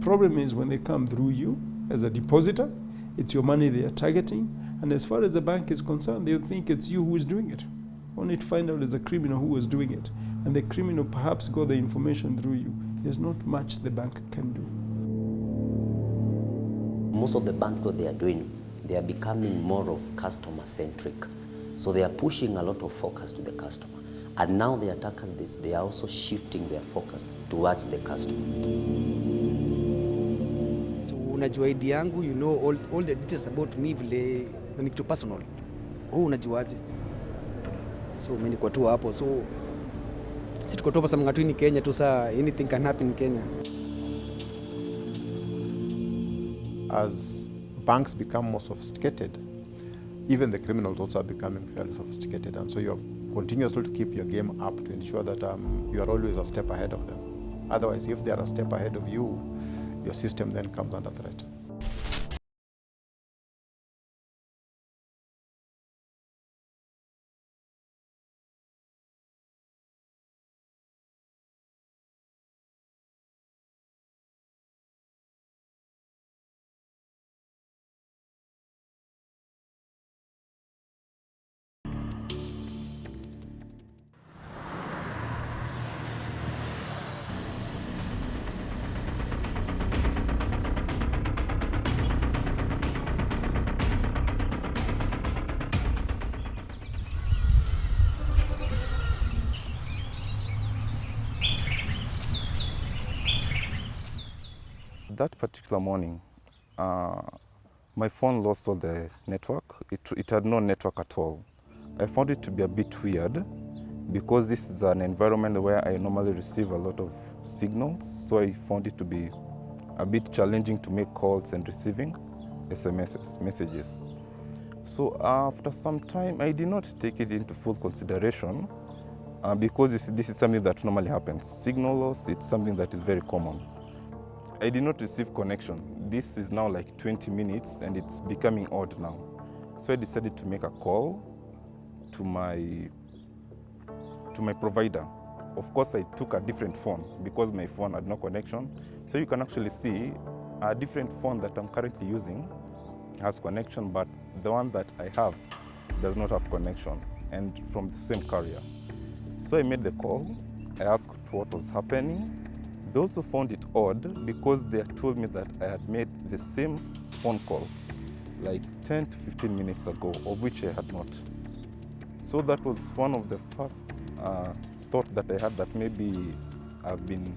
problem is when they come through you as a depositor, it's your money they are targeting, and as far as the bank is concerned, they'll think it's you who is doing it, only to find out there's a criminal who was doing it, and the criminal perhaps got the information through you. There's not much the bank can do. Most of the banks, what they are doing, they are becoming more of customer-centric. So they are pushing a lot of focus to the customer. And now the attackers, they are also shifting their focus towards the customer. So unajua ID yangu, you know all the details about me vile na ni kitu personal. Unajuaje? So mimi niko tu hapo. So si tuko topa samanga tu ni Kenya tu saa anything can happen in Kenya. As banks become more sophisticated, even the criminals also are becoming fairly sophisticated, and so you have continuously to keep your game up to ensure that you are always a step ahead of them. Otherwise, if they are a step ahead of you, your system then comes under threat. That particular morning, my phone lost all the network. It had no network at all. I found it to be a bit weird because this is an environment where I normally receive a lot of signals, so I found it to be a bit challenging to make calls and receiving messages. So after some time, I did not take it into full consideration because you see, this is something that normally happens. Signal loss, it's something that is very common. I did not receive connection. This is now like 20 minutes and it's becoming odd now. So I decided to make a call to my provider. Of course, I took a different phone because my phone had no connection. So you can actually see a different phone that I'm currently using has connection, but the one that I have does not have connection, and from the same carrier. So I made the call. I asked what was happening. They also found it odd because they had told me that I had made the same phone call like 10 to 15 minutes ago, of which I had not. So that was one of the first thought that I had, that maybe I've been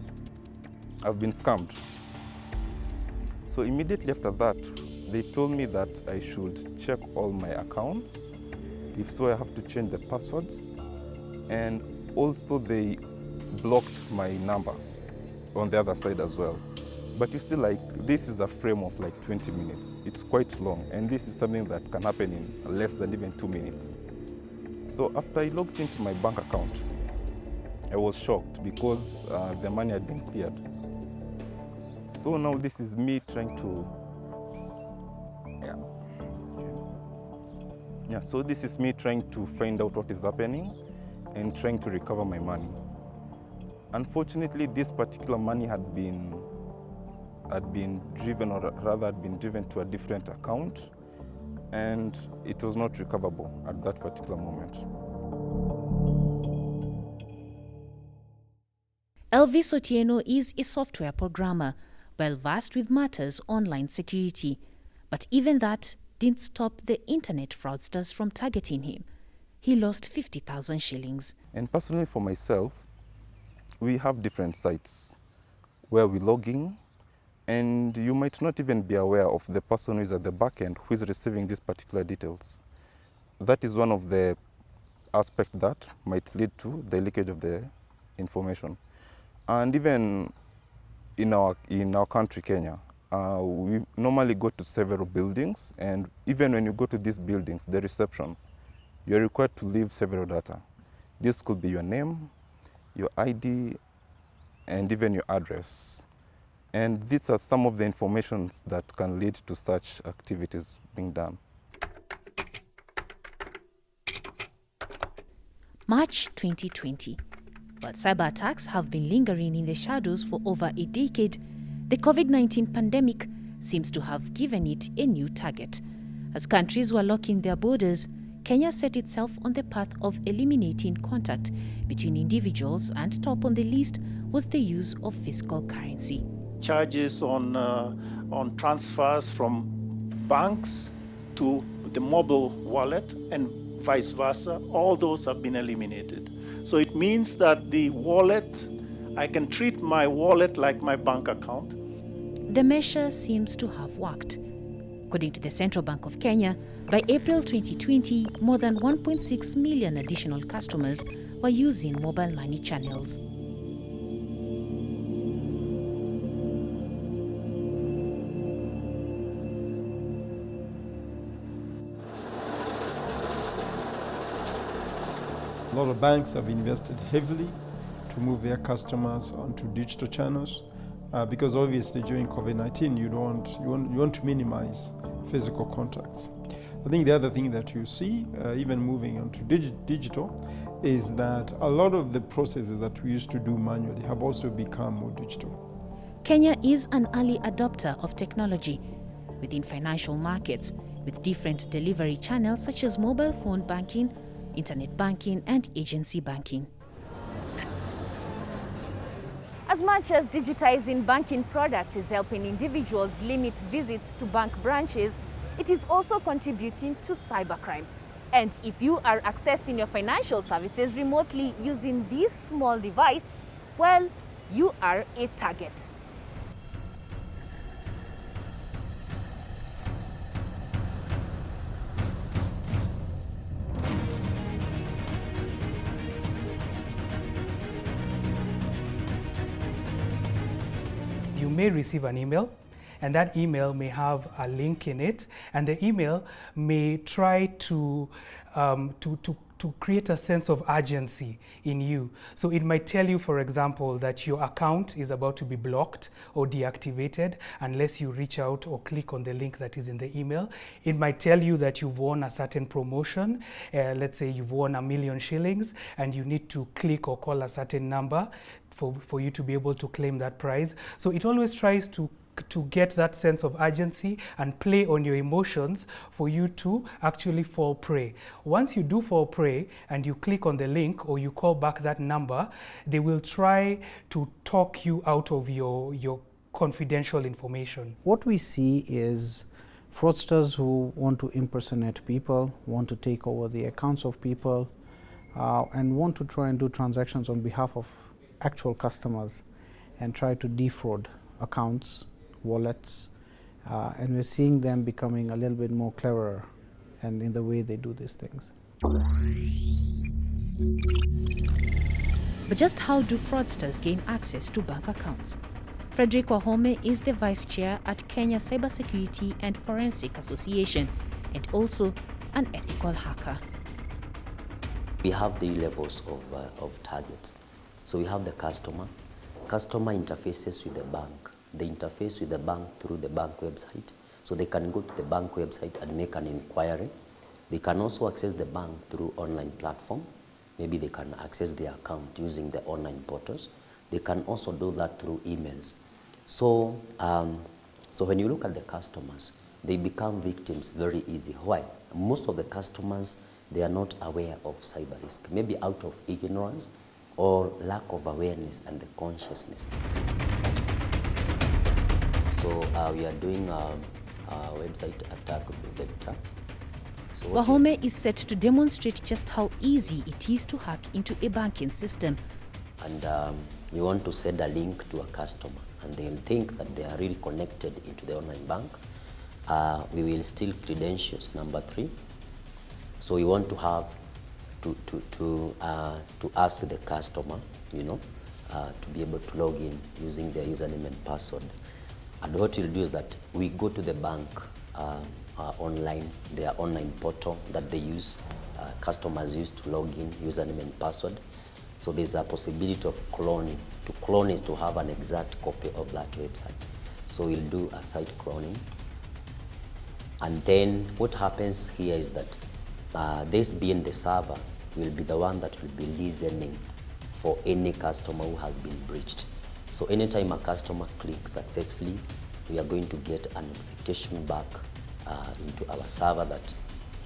scammed. So immediately after that, they told me that I should check all my accounts. If so, I have to change the passwords. And also they blocked my number on the other side as well. But you see, like, this is a frame of like 20 minutes. It's quite long, and this is something that can happen in less than even 2 minutes. So after I logged into my bank account, I was shocked because the money had been cleared. So now this is me trying to, so this is me trying to find out what is happening and trying to recover my money. Unfortunately, this particular money had been driven, or rather had been driven to a different account, and it was not recoverable at that particular moment. Elvis Otieno is a software programmer, well versed with matters online security. But even that didn't stop the internet fraudsters from targeting him. He lost 50,000 shillings. And personally for myself, we have different sites where we log in, and you might not even be aware of the person who is at the back end who is receiving these particular details. That is one of the aspects that might lead to the leakage of the information. And even in our country, Kenya, we normally go to several buildings, and even when you go to these buildings, the reception, you're required to leave several data. This could be your name, your ID, and even your address. And these are some of the informations that can lead to such activities being done. March 2020. While cyber attacks have been lingering in the shadows for over a decade, The COVID-19 pandemic seems to have given it a new target. As countries were locking their borders, Kenya set itself on the path of eliminating contact between individuals, and top on the list was the use of physical currency. Charges on transfers from banks to the mobile wallet and vice versa, all those have been eliminated. So it means that the wallet, I can treat my wallet like my bank account. The measure seems to have worked. According to the Central Bank of Kenya, by April 2020, more than 1.6 million additional customers were using mobile money channels. A lot of banks have invested heavily to move their customers onto digital channels because obviously during COVID-19 you want to minimize physical contacts. I think the other thing that you see, even moving onto digital, is that a lot of the processes that we used to do manually have also become more digital. Kenya is an early adopter of technology within financial markets, with different delivery channels such as mobile phone banking, internet banking, and agency banking. As much as digitizing banking products is helping individuals limit visits to bank branches, it is also contributing to cybercrime. And if you are accessing your financial services remotely using this small device, well, you are a target. You may receive an email, and that email may have a link in it, and the email may try to create a sense of urgency in you. So it might tell you, for example, that your account is about to be blocked or deactivated unless you reach out or click on the link that is in the email. It might tell you that you've won a certain promotion. Let's say you've won 1 million shillings and you need to click or call a certain number for you to be able to claim that prize. So it always tries to get that sense of urgency and play on your emotions for you to actually fall prey. Once you do fall prey and you click on the link or you call back that number, they will try to talk you out of your confidential information. What we see is fraudsters who want to impersonate people, want to take over the accounts of people, and want to try and do transactions on behalf of actual customers and try to defraud accounts, wallets, and we're seeing them becoming a little bit more cleverer and in the way they do these things. But just how do fraudsters gain access to bank accounts? Frederick Wahome is the vice chair at Kenya Cybersecurity and Forensic Association and also an ethical hacker. We have 3 levels of targets. So we have the customer. Customer interfaces with the bank. They interface with the bank through the bank website. So they can go to the bank website and make an inquiry. They can also access the bank through online platform. Maybe they can access their account using the online portals. They can also do that through emails. So, so when you look at the customers, they become victims very easy. Why? Most of the customers, they are not aware of cyber risk, maybe out of ignorance or lack of awareness and the consciousness. So we are doing a website attack vector. So Wahome is set to demonstrate just how easy it is to hack into a banking system. And you want to send a link to a customer and they'll think that they are really connected into the online bank. We will steal credentials, number 3. So we want to have to ask the customer, to be able to log in using their username and password. And what we'll do is that we go to the bank online, their online portal that they use, customers use to log in, username and password. So there's a possibility of cloning. To clone is to have an exact copy of that website. So we'll do a site cloning. And then what happens here is that this being the server will be the one that will be listening for any customer who has been breached. So anytime a customer clicks successfully, we are going to get a notification back into our server that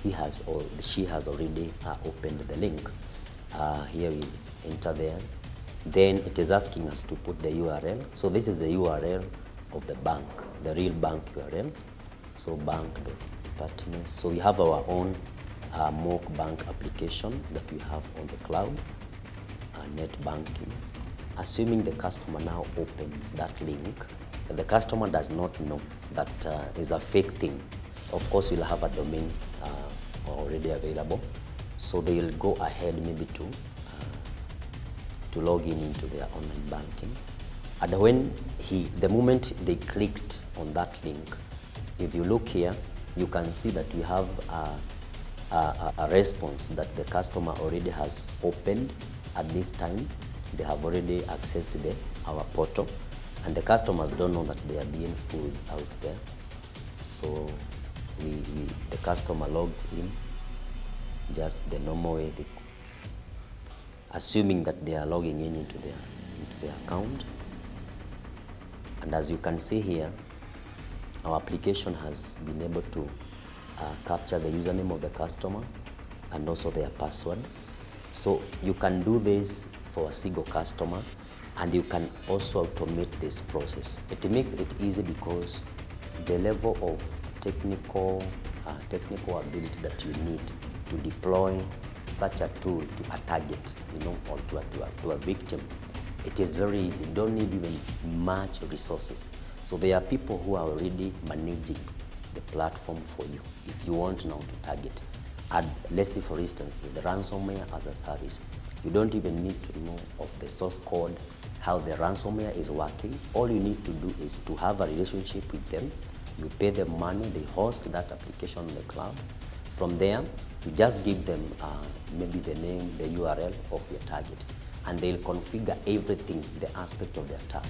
he has or she has already opened the link. Here we enter there. Then it is asking us to put the URL. So this is the URL of the bank, the real bank URL. So bank.partners. So we have our own mock bank application that we have on the cloud, net banking. Assuming the customer now opens that link, the customer does not know that is a fake thing. Of course, we'll have a domain already available, so they will go ahead maybe to log in into their online banking. And when the moment they clicked on that link, if you look here, you can see that we have a response that the customer already has opened at this time. They have already accessed our portal, and the customers don't know that they are being fooled out there. So the customer logs in just the normal way, assuming that they are logging in into their account. And as you can see here, our application has been able to capture the username of the customer and also their password. So you can do this for a single customer, and you can also automate this process. It makes it easy because the level of technical ability that you need to deploy such a tool to a target, or to a victim, it is very easy. You don't need even much resources. So there are people who are already managing the platform for you if you want now to target. And let's say, for instance, the ransomware as a service. You don't even need to know of the source code, how the ransomware is working. All you need to do is to have a relationship with them. You pay them money, they host that application on the cloud. From there, you just give them maybe the name, the URL of your target, and they'll configure everything, the aspect of the attack.